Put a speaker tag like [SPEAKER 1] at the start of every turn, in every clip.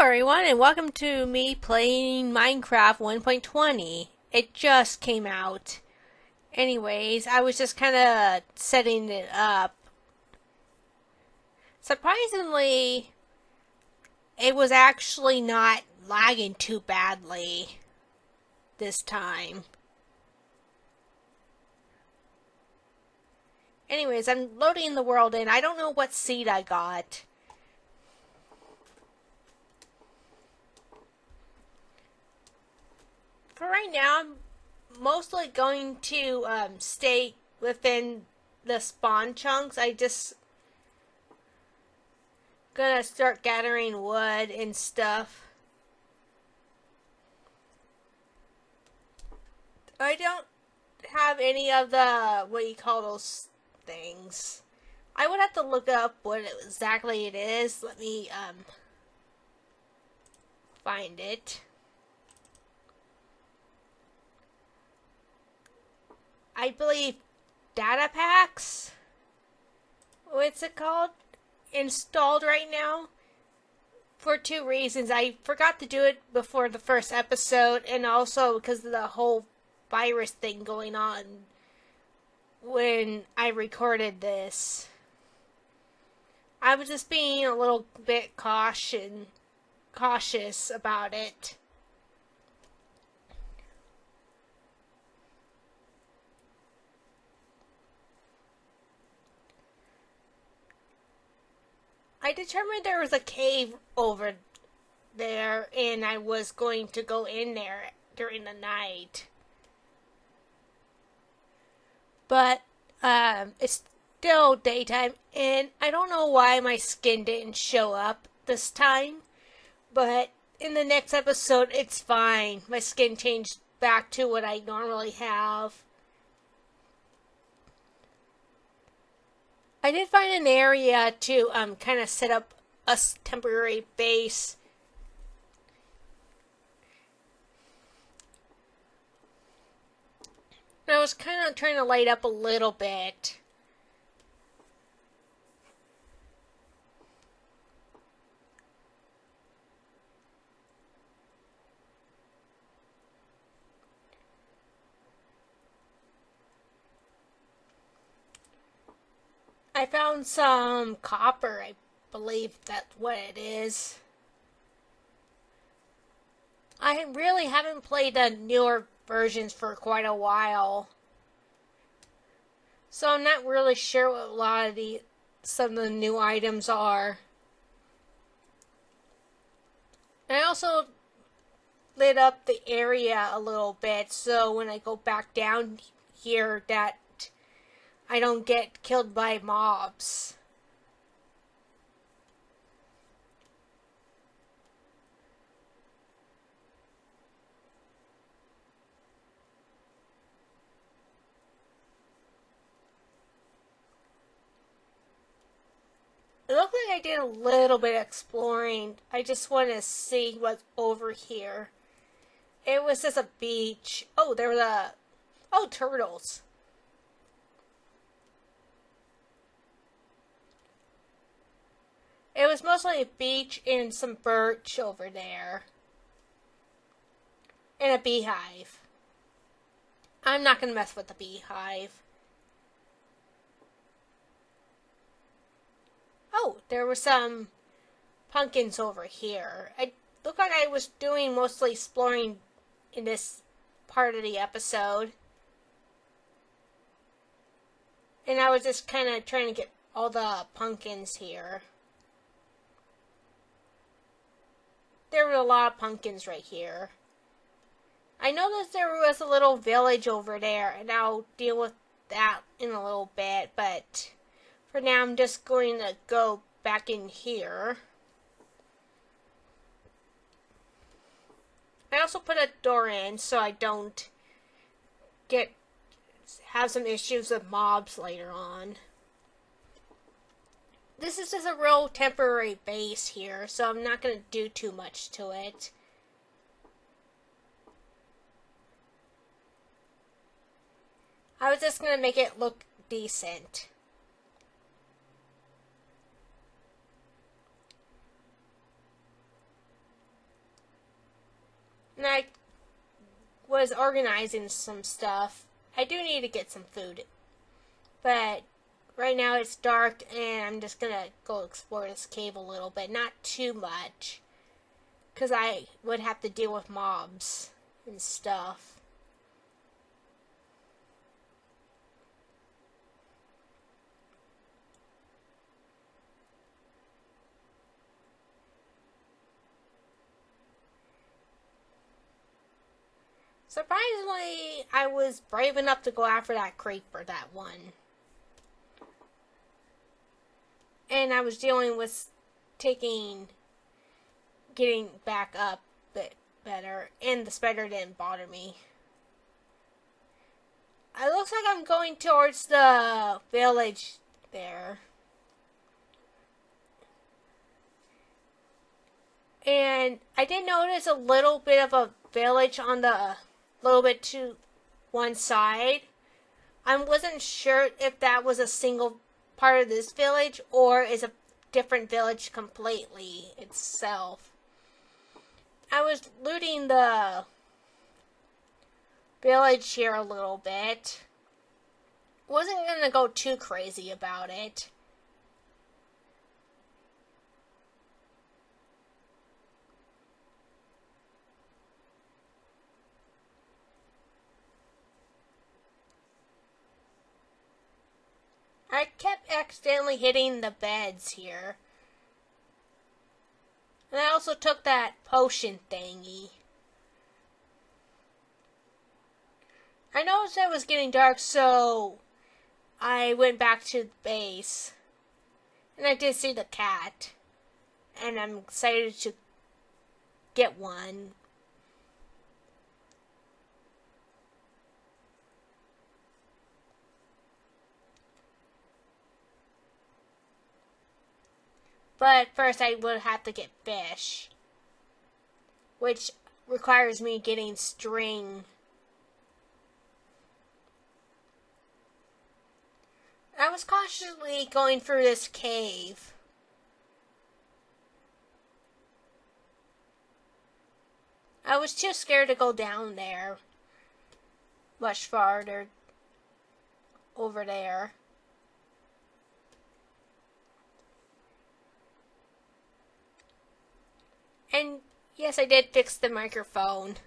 [SPEAKER 1] everyone, and welcome to me playing Minecraft 1.20. It just came out. Anyways, I was just kind of setting it up. Surprisingly, it was actually not lagging too badly this time. Anyways, I'm loading the world in. I don't know what seed I got. For right now, I'm mostly going to stay within the spawn chunks. I just gonna start gathering wood and stuff. I don't have any of the, what you call those things. I would have to look up what exactly it is. Let me find it. I believe data packs. What's it called? Installed right now for two reasons. I forgot to do it before the first episode, and also because of the whole virus thing going on when I recorded this. I was just being a little bit cautious about it. I determined there was a cave over there, and I was going to go in there during the night. But it's still daytime, and I don't know why my skin didn't show up this time. But in the next episode, it's fine. My skin changed back to what I normally have. I did find an area to kind of set up a temporary base. And I was kind of trying to light up a little bit. I found some copper, I believe that's what it is. I really haven't played the newer versions for quite a while, so I'm not really sure what a lot of some of the new items are. And I also lit up the area a little bit, so when I go back down here that I don't get killed by mobs. It looked like I did a little bit of exploring. I just want to see what's over here. It was just a beach. Oh, there were turtles. It was mostly a beach and some birch over there. And a beehive. I'm not going to mess with the beehive. Oh, there were some pumpkins over here. It looked like I was doing mostly exploring in this part of the episode. And I was just kind of trying to get all the pumpkins here. There were a lot of pumpkins right here. I noticed there was a little village over there, and I'll deal with that in a little bit, but for now I'm just going to go back in here. I also put a door in so I don't have some issues with mobs later on. This is just a real temporary base here, so I'm not going to do too much to it. I was just going to make it look decent. And I was organizing some stuff. I do need to get some food. But right now it's dark and I'm just gonna go explore this cave a little bit. Not too much. Because I would have to deal with mobs and stuff. Surprisingly, I was brave enough to go after that creeper, that one. And I was dealing with getting back up a bit better, and the spider didn't bother me. It looks like I'm going towards the village there. And I did notice a little bit of a village on the little bit to one side. I wasn't sure if that was a single part of this village or is a different village completely itself. I was looting the village here a little bit. Wasn't gonna go too crazy about it. I kept accidentally hitting the beds here. And I also took that potion thingy. I noticed it was getting dark, so I went back to the base. And I did see the cat. And I'm excited to get one. But first I would have to get fish. Which requires me getting string. I was cautiously going through this cave. I was too scared to go down there. Much farther. Over there. And yes, I did fix the microphone.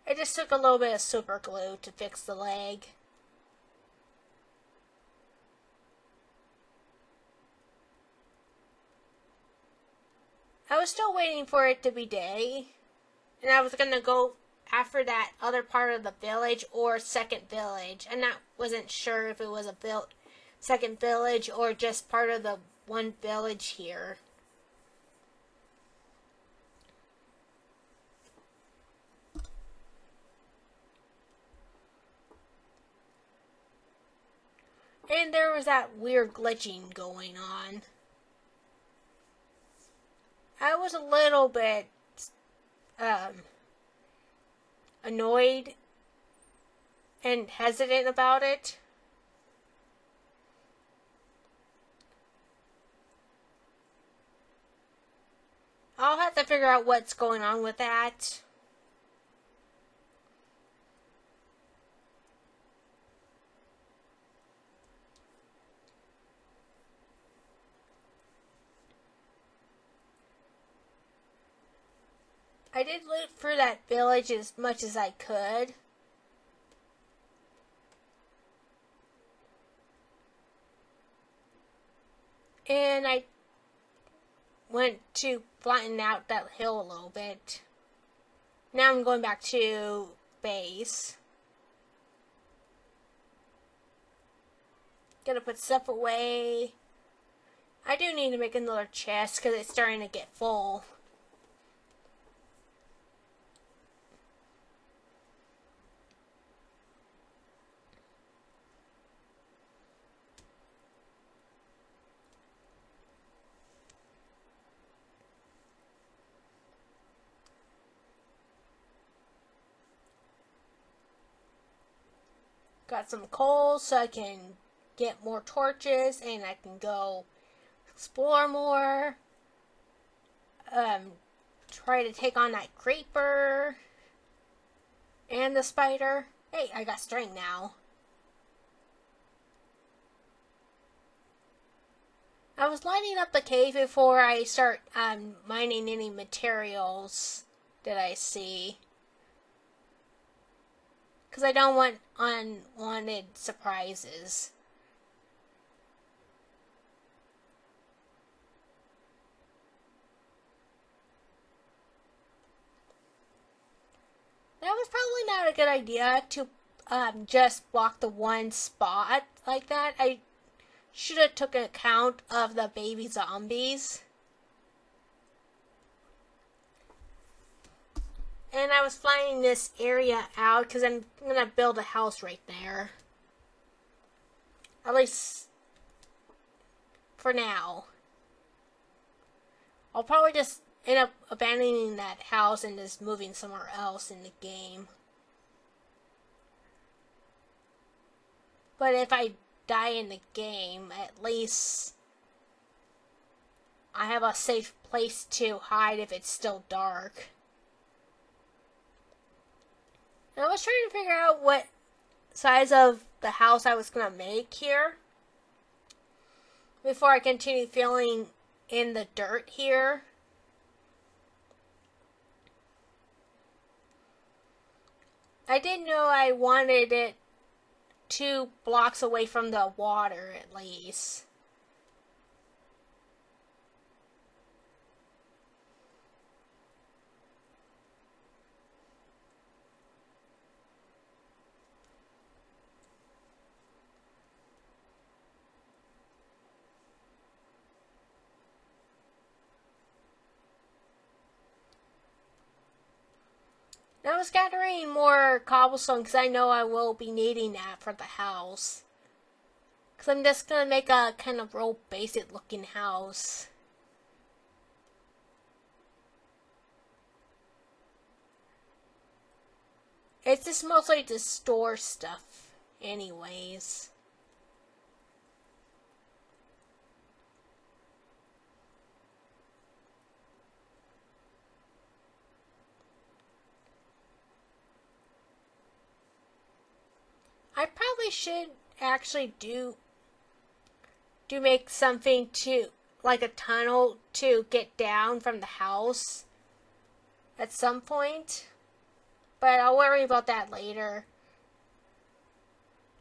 [SPEAKER 1] I just took a little bit of super glue to fix the leg. I was still waiting for it to be day. And I was gonna go after that other part of the village or second village. And I wasn't sure if it was a second village or just part of the one village here. And there was that weird glitching going on. I was a little bit annoyed and hesitant about it. I'll have to figure out what's going on with that. I did loot for that village as much as I could. And I went to flatten out that hill a little bit. Now I'm going back to base. Gonna put stuff away. I do need to make another chest because it's starting to get full. Got some coal so I can get more torches and I can go explore more. Try to take on that creeper and the spider. Hey, I got string now. I was lighting up the cave before I start mining any materials that I see. Because I don't want unwanted surprises. That was probably not a good idea to just block the one spot like that. I should have took account of the baby zombies. And I was flying this area out because I'm going to build a house right there. At least for now. I'll probably just end up abandoning that house and just moving somewhere else in the game. But if I die in the game, at least I have a safe place to hide if it's still dark. And I was trying to figure out what size of the house I was going to make here before I continue filling in the dirt here. I didn't know I wanted it 2 blocks away from the water at least. I was gathering more cobblestone because I know I will be needing that for the house. Because I'm just going to make a kind of real basic looking house. It's just mostly to store stuff anyways. I probably should actually do make something to, like a tunnel to get down from the house at some point. But I'll worry about that later.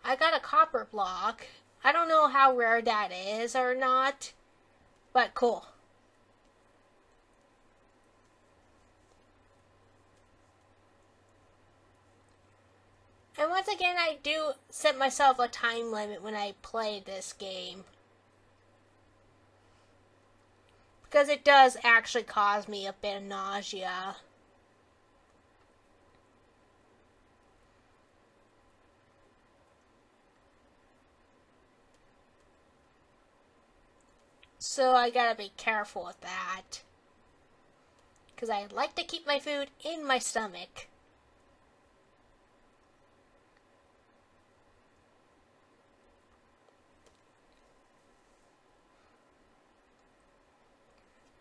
[SPEAKER 1] I got a copper block. I don't know how rare that is or not, but cool. And once again, I do set myself a time limit when I play this game. Because it does actually cause me a bit of nausea. So I gotta be careful with that. Because I like to keep my food in my stomach.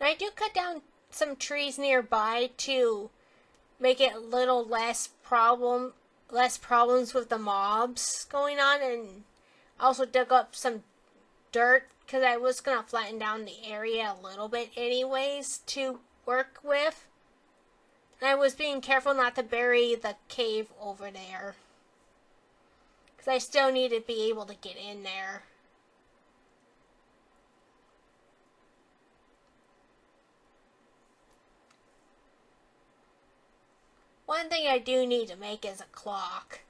[SPEAKER 1] And I do cut down some trees nearby to make it a little less problems with the mobs going on, and also dug up some dirt because I was gonna flatten down the area a little bit anyways to work with. And I was being careful not to bury the cave over there because I still need to be able to get in there. One thing I do need to make is a clock.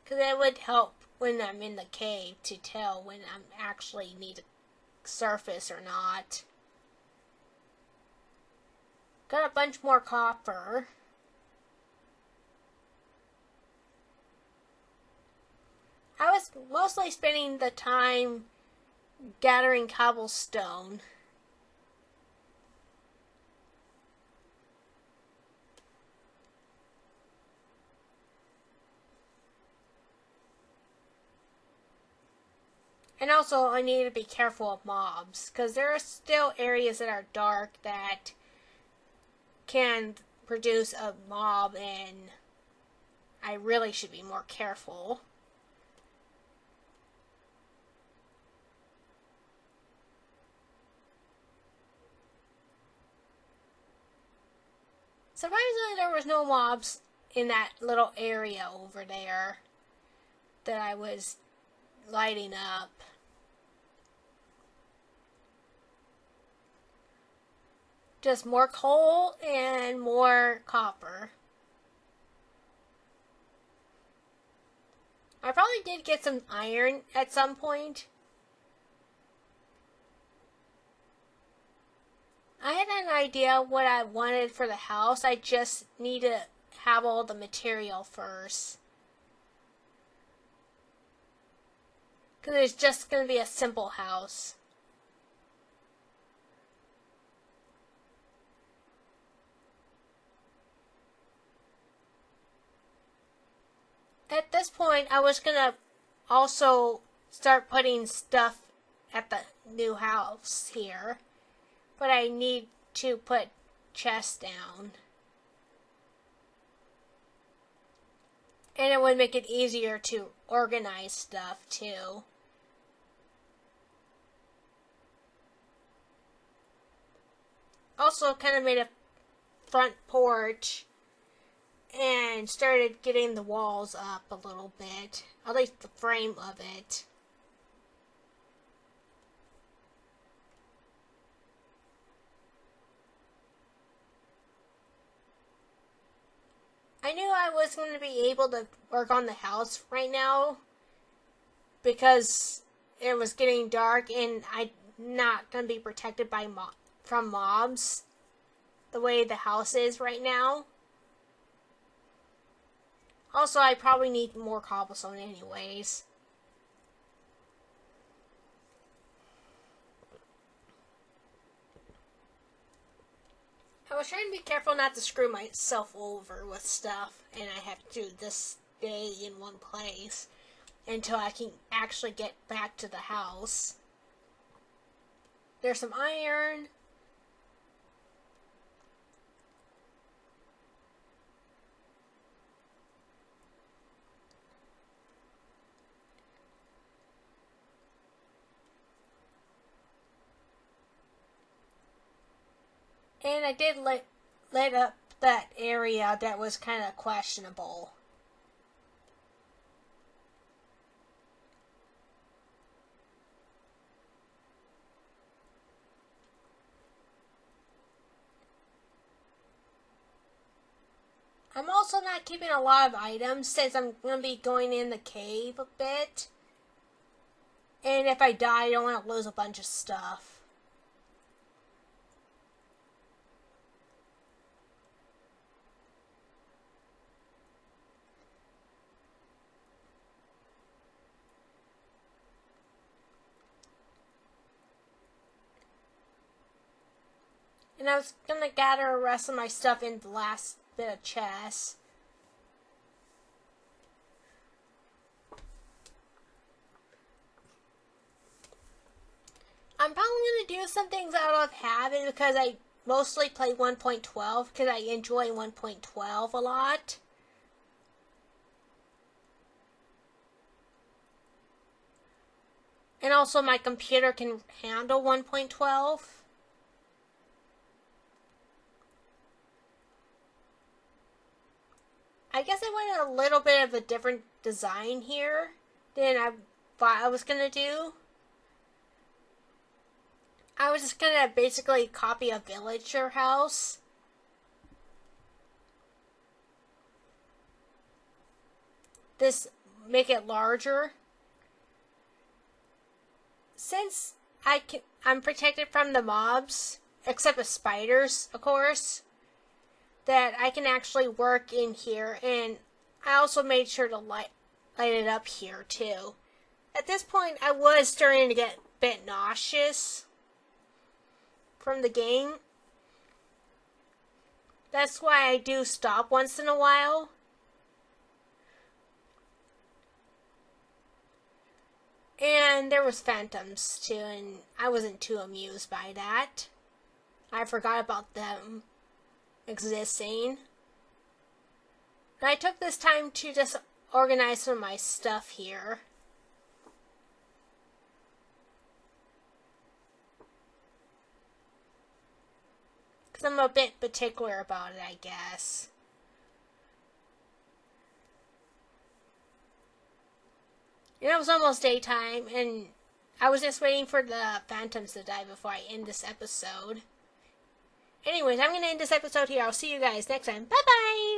[SPEAKER 1] Because it would help when I'm in the cave to tell when I'm actually need to surface or not. Got a bunch more copper. I was mostly spending the time gathering cobblestone. And also, I need to be careful of mobs, because there are still areas that are dark that can produce a mob, and I really should be more careful. Surprisingly, there was no mobs in that little area over there that I was lighting up. Just more coal and more copper. I probably did get some iron at some point. I had an idea what I wanted for the house. I just need to have all the material first. Because it's just going to be a simple house. At this point, I was going to also start putting stuff at the new house here. But I need to put chests down. And it would make it easier to organize stuff too. Also kind of made a front porch and started getting the walls up a little bit. At least the frame of it. I knew I was going to be able to work on the house right now because it was getting dark and I'm not going to be protected by from mobs the way the house is right now. Also, I probably need more cobblestone anyways. I was trying to be careful not to screw myself over with stuff, and I have to do this stay in one place until I can actually get back to the house. There's some iron. And I did lit up that area that was kind of questionable. I'm also not keeping a lot of items since I'm going to be going in the cave a bit. And if I die, I don't want to lose a bunch of stuff. And I was going to gather the rest of my stuff in the last bit of chest. I'm probably going to do some things out of habit because I mostly play 1.12 because I enjoy 1.12 a lot. And also my computer can handle 1.12. I guess I went a little bit of a different design here than I thought I was going to do. I was just going to basically copy a villager house. This, make it larger. Since I'm protected from the mobs, except the spiders, of course, that I can actually work in here, and I also made sure to light it up here too. At this point, I was starting to get a bit nauseous from the game. That's why I do stop once in a while. And And there was phantoms too, and I wasn't too amused by that. I forgot about them existing. And I took this time to just organize some of my stuff here. Because I'm a bit particular about it, I guess. And it was almost daytime, and I was just waiting for the phantoms to die before I end this episode. Anyways, I'm going to end this episode here. I'll see you guys next time. Bye-bye!